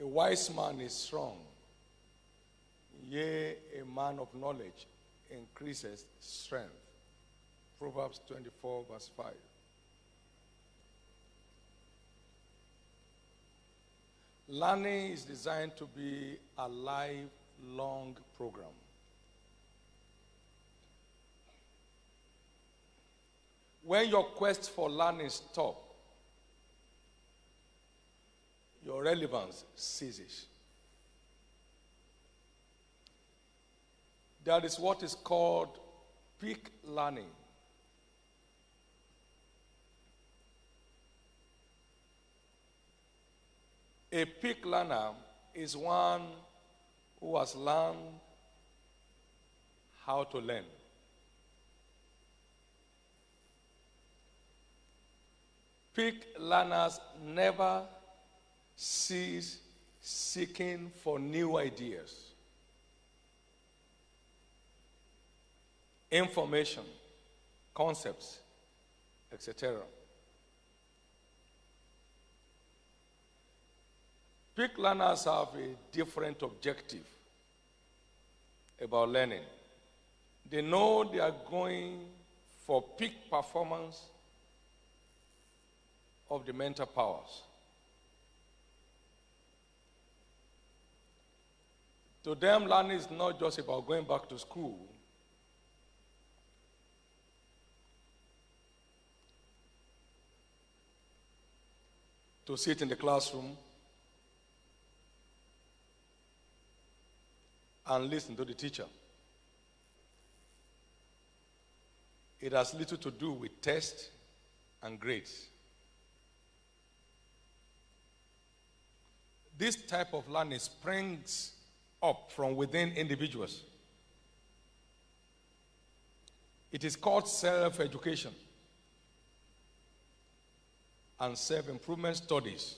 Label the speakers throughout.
Speaker 1: A wise man is strong. Yea, a man of knowledge increases strength. Proverbs 24, verse 5. Learning is designed to be a lifelong program. When your quest for learning stops, your relevance ceases. That is what is called peak learning. A peak learner is one who has learned how to learn. Peak learners never cease seeking for new ideas, information, concepts, etc. Peak learners have a different objective about learning. They know they are going for peak performance of the mental powers. To them, learning is not just about going back to school. To sit in the classroom and listen to the teacher. It has little to do with tests and grades. This type of learning springs up from within individuals. It is called self-education and self-improvement studies.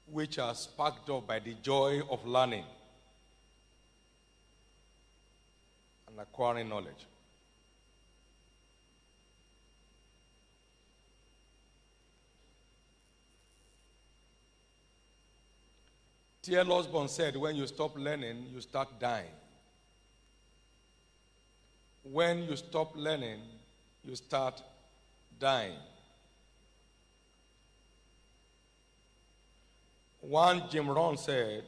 Speaker 1: Which are sparked up by the joy of learning and acquiring knowledge. 𝗕𝗫𝗧𝗏 said, when you stop learning, you start dying. When you stop learning, you start dying. One Jim Rohn said,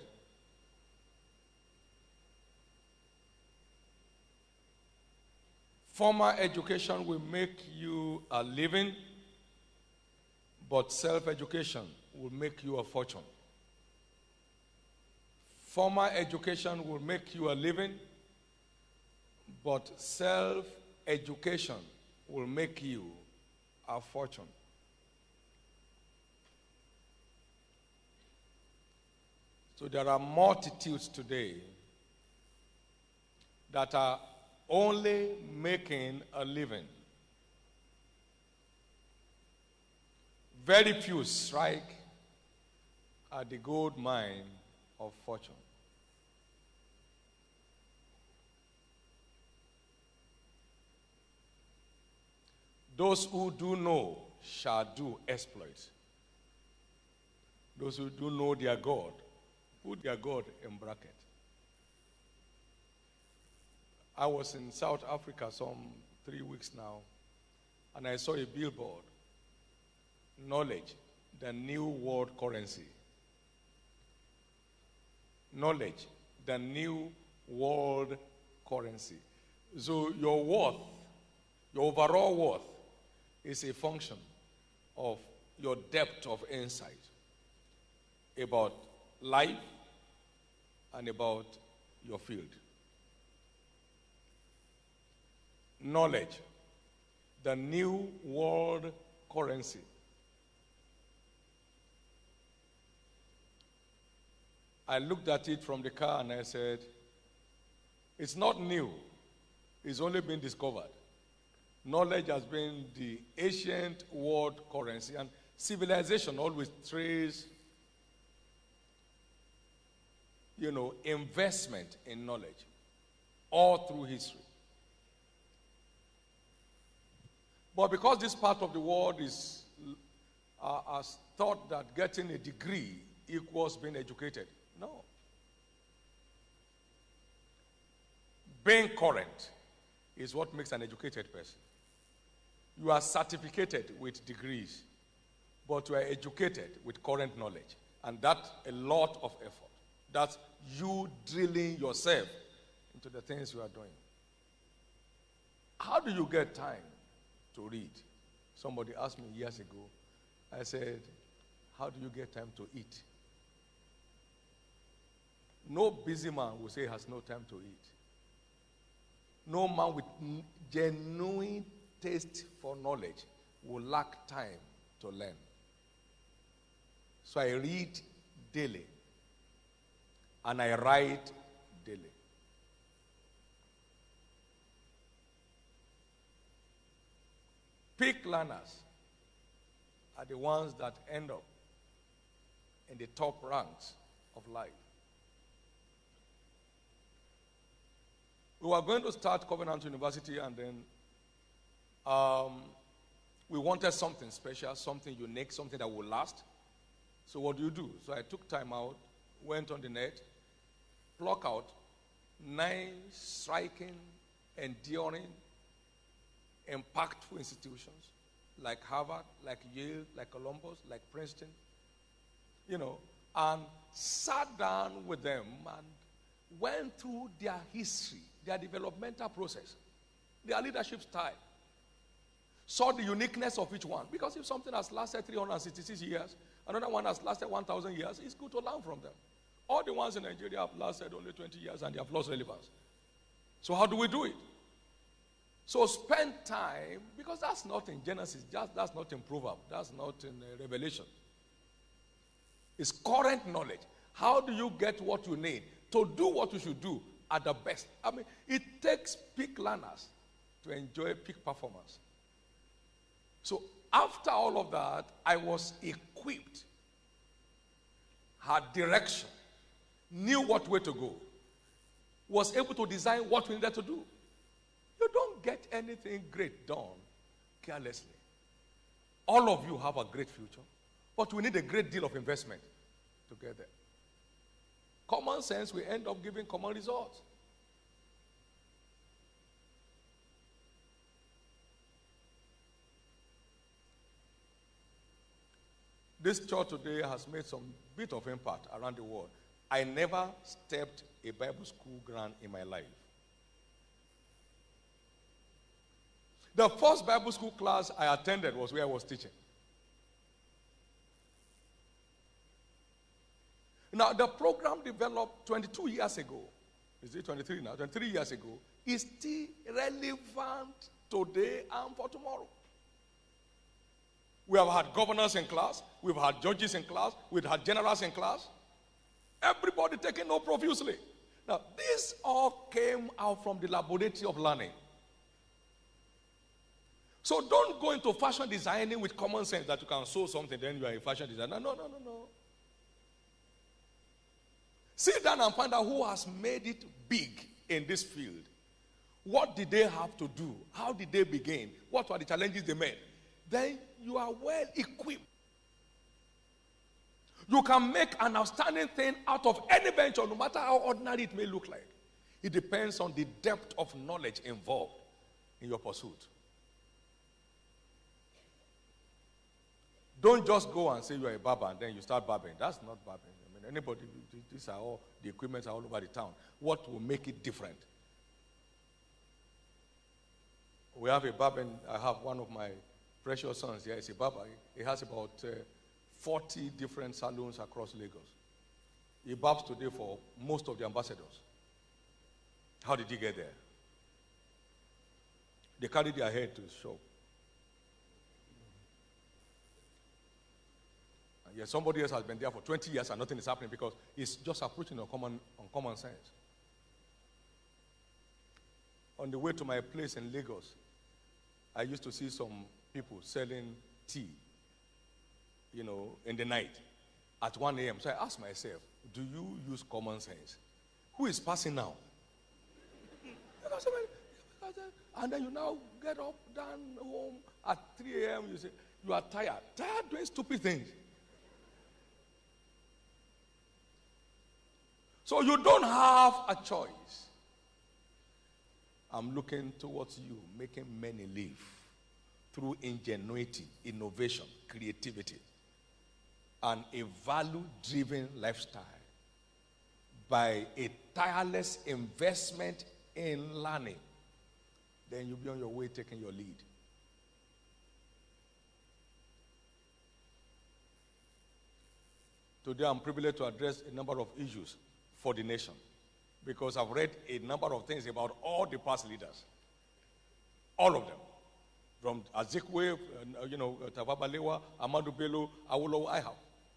Speaker 1: formal education will make you a living, but self-education will make you a fortune. Formal education will make you a living, but self-education will make you a fortune. So there are multitudes today that are only making a living. Very few strike at the gold mine of fortune. Those who do know shall do exploits. Those who do know their God, put their God in bracket. I was in South Africa some 3 weeks now, and I saw a billboard, knowledge, the new world currency. Knowledge, the new world currency. So your worth, your overall worth, is a function of your depth of insight about life and about your field. Knowledge, the new world currency. I looked at it from the car and I said, it's not new. It's only been discovered. Knowledge has been the ancient world currency, and civilization always traces, investment in knowledge all through history. But because this part of the world is has thought that getting a degree equals being educated. No. Being current is what makes an educated person. You are certificated with degrees, but you are educated with current knowledge. And that's a lot of effort. That's you drilling yourself into the things you are doing. How do you get time to read? Somebody asked me years ago. I said, how do you get time to eat? No busy man will say he has no time to eat. No man with genuine taste for knowledge will lack time to learn. So I read daily and I write daily. Peak learners are the ones that end up in the top ranks of life. We were going to start Covenant University, and then we wanted something special, something unique, something that would last. So what do? So I took time out, went on the net, plucked out 9 striking, enduring, impactful institutions like Harvard, like Yale, like Columbus, like Princeton, and sat down with them and went through their history, their developmental process, their leadership style, saw the uniqueness of each one. Because if something has lasted 366 years, another one has lasted 1,000 years, it's good to learn from them. All the ones in Nigeria have lasted only 20 years and they have lost relevance. So how do we do it? So spend time, because that's not in Genesis, that's not in Proverbs, that's not in Revelation. It's current knowledge. How do you get what you need to do what you should do at the best? I mean, it takes peak learners to enjoy peak performance. So after all of that, I was equipped, had direction, knew what way to go, was able to design what we needed to do. You don't get anything great done carelessly. All of you have a great future, but we need a great deal of investment to get there. Common sense, we end up giving common results. This church today has made some bit of impact around the world. I never stepped a Bible school ground in my life. The first Bible school class I attended was where I was teaching. Now, the program developed 22 years ago. Is it 23 now? 23 years ago. Is still relevant today and for tomorrow. We have had governors in class. We've had judges in class. We've had generals in class. Everybody taking note profusely. Now, this all came out from the laboratory of learning. So don't go into fashion designing with common sense that you can sew something, then you are a fashion designer. No. Sit down and find out who has made it big in this field. What did they have to do? How did they begin? What were the challenges they met? Then you are well equipped. You can make an outstanding thing out of any venture, no matter how ordinary it may look like. It depends on the depth of knowledge involved in your pursuit. Don't just go and say you are a barber and then you start barbering. That's not barbering. I mean, anybody, these are all, the equipments are all over the town. What will make it different? We have a barber, I have one of my precious sons here, is a barber. He has about 40 different salons across Lagos. He barbs today for most of the ambassadors. How did he get there? They carried their head to his shop. Yeah, somebody else has been there for 20 years and nothing is happening because he's just approaching on common sense. On the way to my place in Lagos, I used to see some people selling tea, in the night at 1 a.m. So I asked myself, do you use common sense? Who is passing now? And then you now get up, down home at 3 a.m. You say, You are tired. Tired doing stupid things. So you don't have a choice. I'm looking towards you, making many live through ingenuity, innovation, creativity, and a value-driven lifestyle by a tireless investment in learning. Then you'll be on your way taking your lead. Today I'm privileged to address a number of issues for the nation because I've read a number of things about all the past leaders. All of them. From Azikiwe, 𝗕𝗫𝗿𝗏, Ahmadu Bello, Awolowo. I have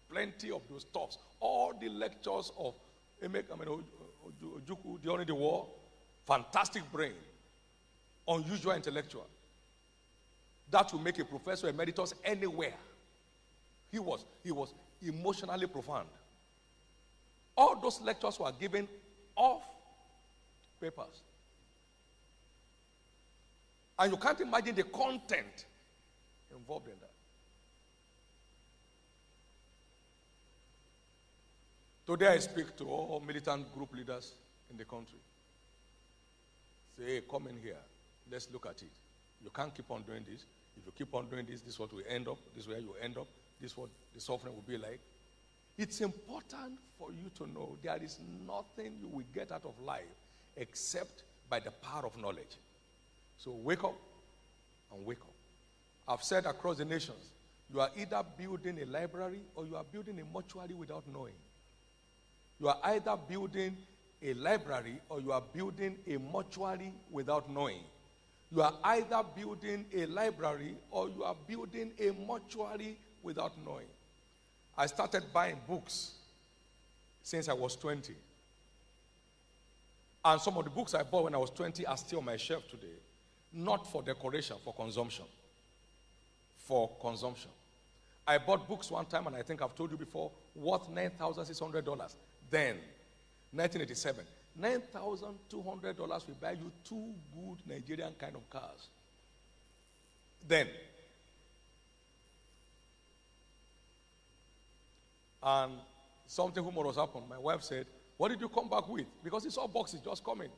Speaker 1: plenty of those talks. All the lectures of Ojukwu during the war, fantastic brain, unusual intellectual. That will make a professor emeritus anywhere. He was emotionally profound. All those lectures were given off papers. And you can't imagine the content involved in that. Today I speak to all militant group leaders in the country. Say, hey, come in here. Let's look at it. You can't keep on doing this. If you keep on doing this, this is what we end up. This is where you end up. This is what the suffering will be like. It's important for you to know there is nothing you will get out of life except by the power of knowledge. So wake up and wake up. I've said across the nations, you are either building a library or you are building a mortuary without knowing. You are either building a library or you are building a mortuary without knowing. You are either building a library or you are building a mortuary without knowing. I started buying books since I was 20. And some of the books I bought when I was 20 are still on my shelf today. Not for decoration, for consumption. For consumption. I bought books one time, and I think I've told you before, worth $9,600. Then, 1987, $9,200 will buy you 2 good Nigerian kind of cars. Then, and something humorous happened. My wife said, what did you come back with? Because he saw boxes just coming.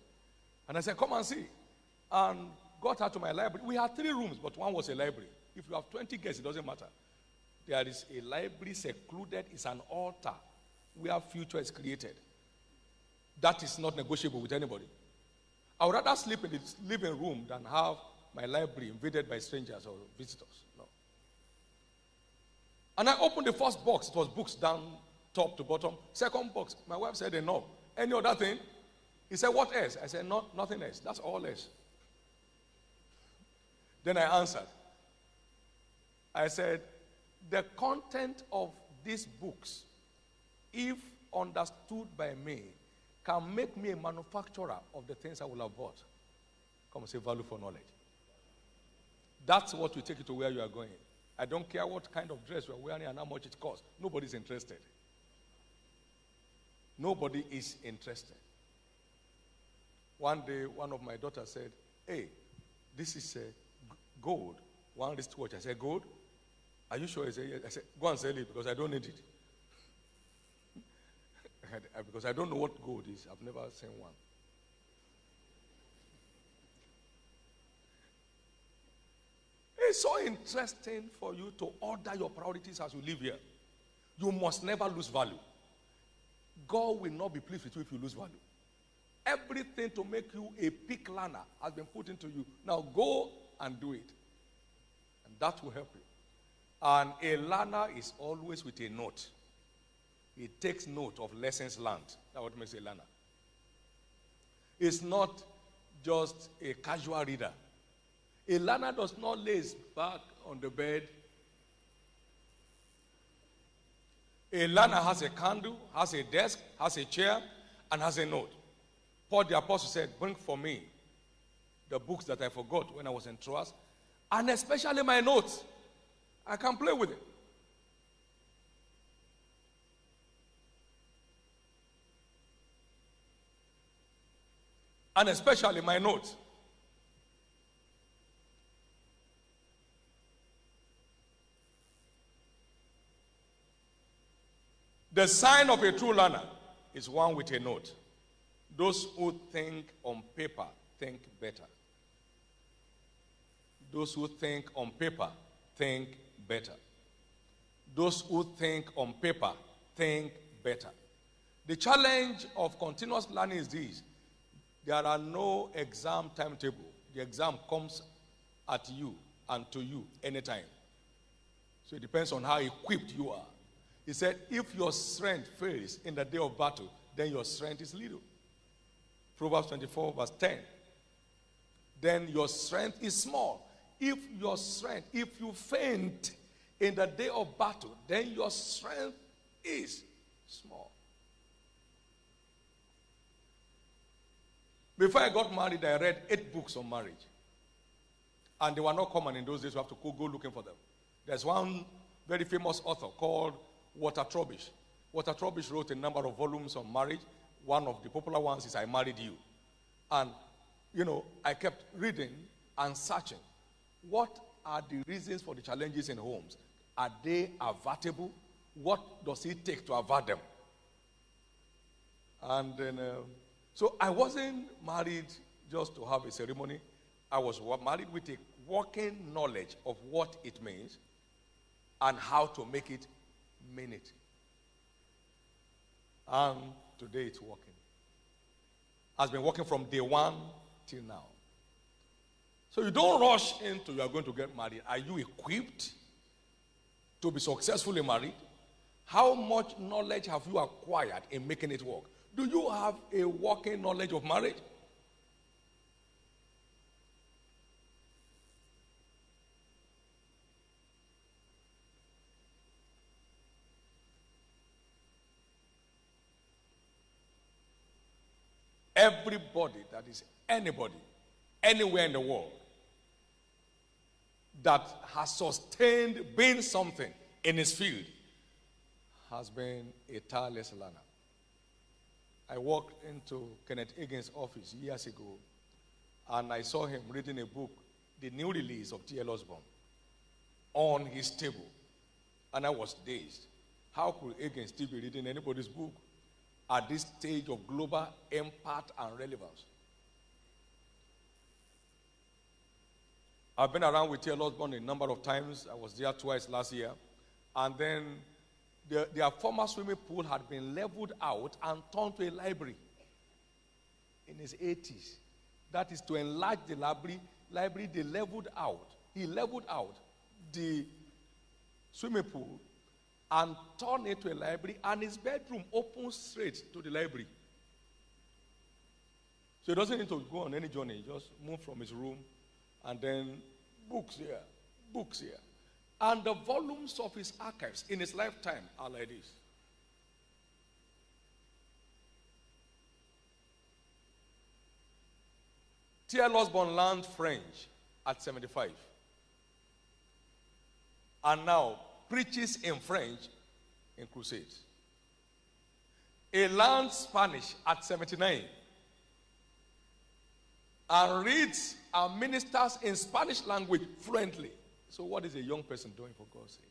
Speaker 1: And I said, come and see. And got her to my library. We had 3 rooms, but one was a library. If you have 20 guests, it doesn't matter. There is a library secluded. It's an altar where future is created. That is not negotiable with anybody. I would rather sleep in the living room than have my library invaded by strangers or visitors. No. And I opened the first box. It was books down top to bottom. Second box, my wife said, no. Any other thing? He said, what else? I said, no, nothing else. That's all else. Then I answered. I said, the content of these books, if understood by me, can make me a manufacturer of the things I will have bought. Come and say value for knowledge. That's what will take you to where you are going. I don't care what kind of dress you are wearing and how much it costs. Nobody's interested. Nobody is interested. One day, one of my daughters said, hey, this is gold. One wristwatch. I said, gold? Are you sure? I said, yes. I said, go and sell it because I don't need it. Because I don't know what gold is. I've never seen one. It's so interesting for you to order your priorities as you live here. You must never lose value. God will not be pleased with you if you lose value. Everything to make you a peak learner has been put into you. Now go and do it. And that will help you. And a learner is always with a note. He takes note of lessons learned. That's what makes a learner. It's not just a casual reader. A learner does not lay his back on the bed. A learner has a candle, has a desk, has a chair, and has a note. Paul the Apostle said, bring for me the books that I forgot when I was in Troas, and especially my notes. I can play with it. And especially my notes. The sign of a true learner is one with a note. Those who think on paper think better. Those who think on paper think better. Those who think on paper think better. The challenge of continuous learning is this. There are no exam timetable. The exam comes at you and to you anytime. So it depends on how equipped you are. He said, if your strength fails in the day of battle, then your strength is little. Proverbs 24 verse 10. Then your strength is small. If you faint in the day of battle, then your strength is small. Before I got married, I read 8 books on marriage. And they were not common in those days. You have to go looking for them. There's one very famous author called 𝗿𝗏𝗏𝗏. 𝗿𝗏𝗏𝗏 wrote a number of volumes on marriage. One of the popular ones is I Married You. And, I kept reading and searching. What are the reasons for the challenges in homes? Are they avertible? What does it take to avert them? And then, so I wasn't married just to have a ceremony. I was married with a working knowledge of what it means and how to make it mean it. And today it's working. Has been working from day one till now. So you don't rush into you are going to get married. Are you equipped to be successfully married? How much knowledge have you acquired in making it work? Do you have a working knowledge of marriage? Everybody, that is anybody, anywhere in the world, that has sustained being something in his field has been a tireless learner. I walked into 𝗘𝗫𝗧𝗥𝗏𝗏's office years ago, and I saw him reading a book, the new release of 𝗘𝗫𝗧𝗏𝗏, on his table. And I was dazed. How could 𝗘𝗫𝗧𝗏 still be reading anybody's book at this stage of global impact and relevance? I've been around with 𝗘𝗫𝗧𝗏𝗏 a number of times. I was there twice last year. And then their former swimming pool had been leveled out and turned to a library in his 80s. That is to enlarge the library. They leveled out. He leveled out the swimming pool and turned it to a library, and his bedroom opens straight to the library. So he doesn't need to go on any journey. He just move from his room, and then books here, books here. And the volumes of his archives in his lifetime are like this. 𝗘𝗫𝗧𝗏𝗏 learned French at 75. And now preaches in French in crusades. He learned Spanish at 79. And reads and ministers in Spanish language fluently. So what is a young person doing, for God's sake?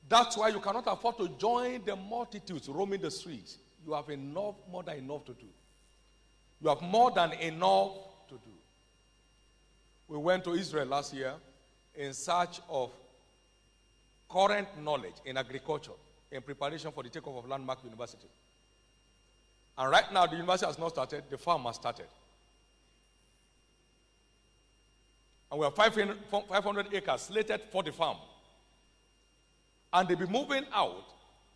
Speaker 1: That's why you cannot afford to join the multitudes roaming the streets. You have enough, more than enough to do. You have more than enough to do. We went to Israel last year in search of current knowledge in agriculture in preparation for the takeoff of Landmark University. And right now, the university has not started, the farm has started. And we have 500 acres slated for the farm. And they'll be moving out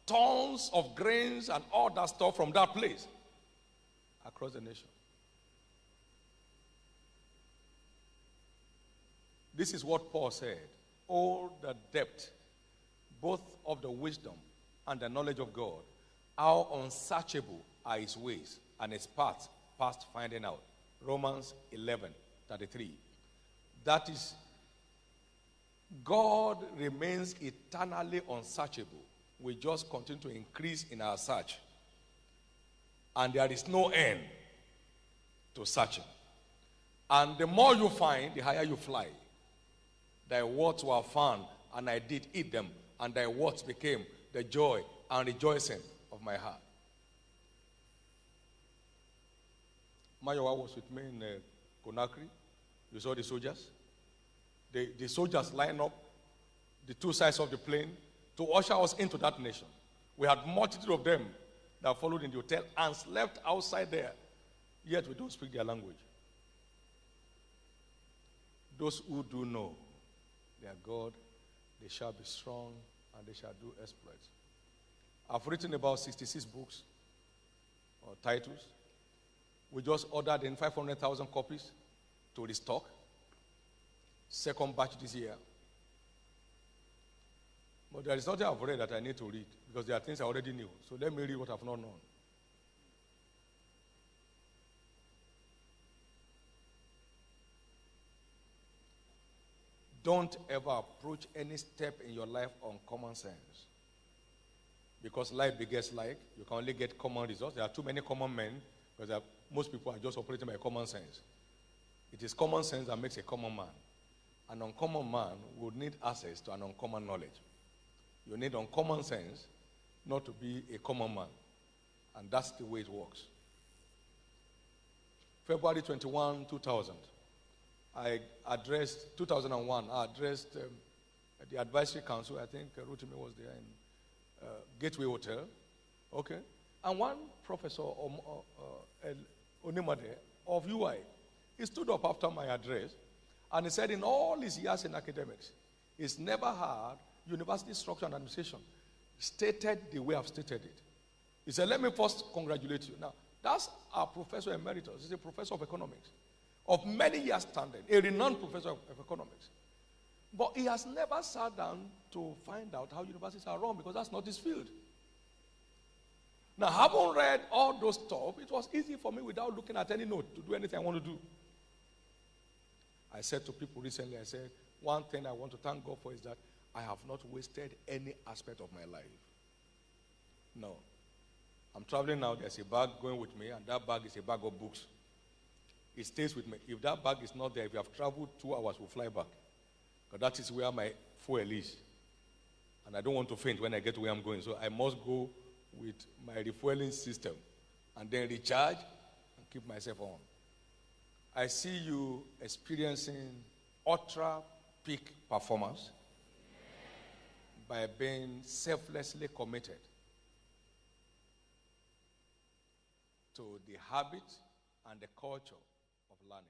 Speaker 1: tons of grains and all that stuff from that place across the nation. This is what Paul said. All the depth, both of the wisdom and the knowledge of God, how unsearchable are his ways and his paths past finding out. Romans 11:33. That is, God remains eternally unsearchable. We just continue to increase in our search. And there is no end to searching. And the more you find, the higher you fly. Thy words were found and I did eat them, and thy words became the joy and rejoicing of my heart. Mayowa was with me in Conakry. You saw the soldiers. The soldiers lined up the two sides of the plane to usher us into that nation. We had multitude of them that followed in the hotel and slept outside there. Yet we don't speak their language. Those who do know their God, they shall be strong and they shall do exploits. I've written about 66 books or titles. We just ordered in 500,000 copies to restock. Second batch this year. But there is nothing I've read that I need to read because there are things I already knew. So let me read what I've not known. Don't ever approach any step in your life on common sense. Because like begets like, you can only get common results. There are too many common men because most people are just operating by common sense. It is common sense that makes a common man. An uncommon man would need access to an uncommon knowledge. You need uncommon sense not to be a common man. And that's the way it works. February 21, 2000. I addressed, 2001, I addressed the advisory council. I think Rotimi was there in Gateway Hotel. Okay. And one professor, 𝗘𝗫𝗧𝗕𝗨𝗏 of UI, he stood up after my address and he said in all his years in academics, he's never had university structure and administration stated the way I've stated it. He said, let me first congratulate you. Now, that's our professor emeritus. He's a professor of economics of many years standing, a renowned professor of economics. But he has never sat down to find out how universities are run because that's not his field. Now, having read all those stuff, it was easy for me without looking at any note to do anything I want to do. I said to people recently, I said, one thing I want to thank God for is that I have not wasted any aspect of my life. No. I'm traveling now, there's a bag going with me, and that bag is a bag of books. It stays with me. If that bag is not there, if you have traveled 2 hours, we'll fly back. Because that is where my fuel is. And I don't want to faint when I get to where I'm going. So I must go with my refueling system and then recharge and keep myself on. I see you experiencing ultra peak performance by being selflessly committed to the habit and the culture of learning.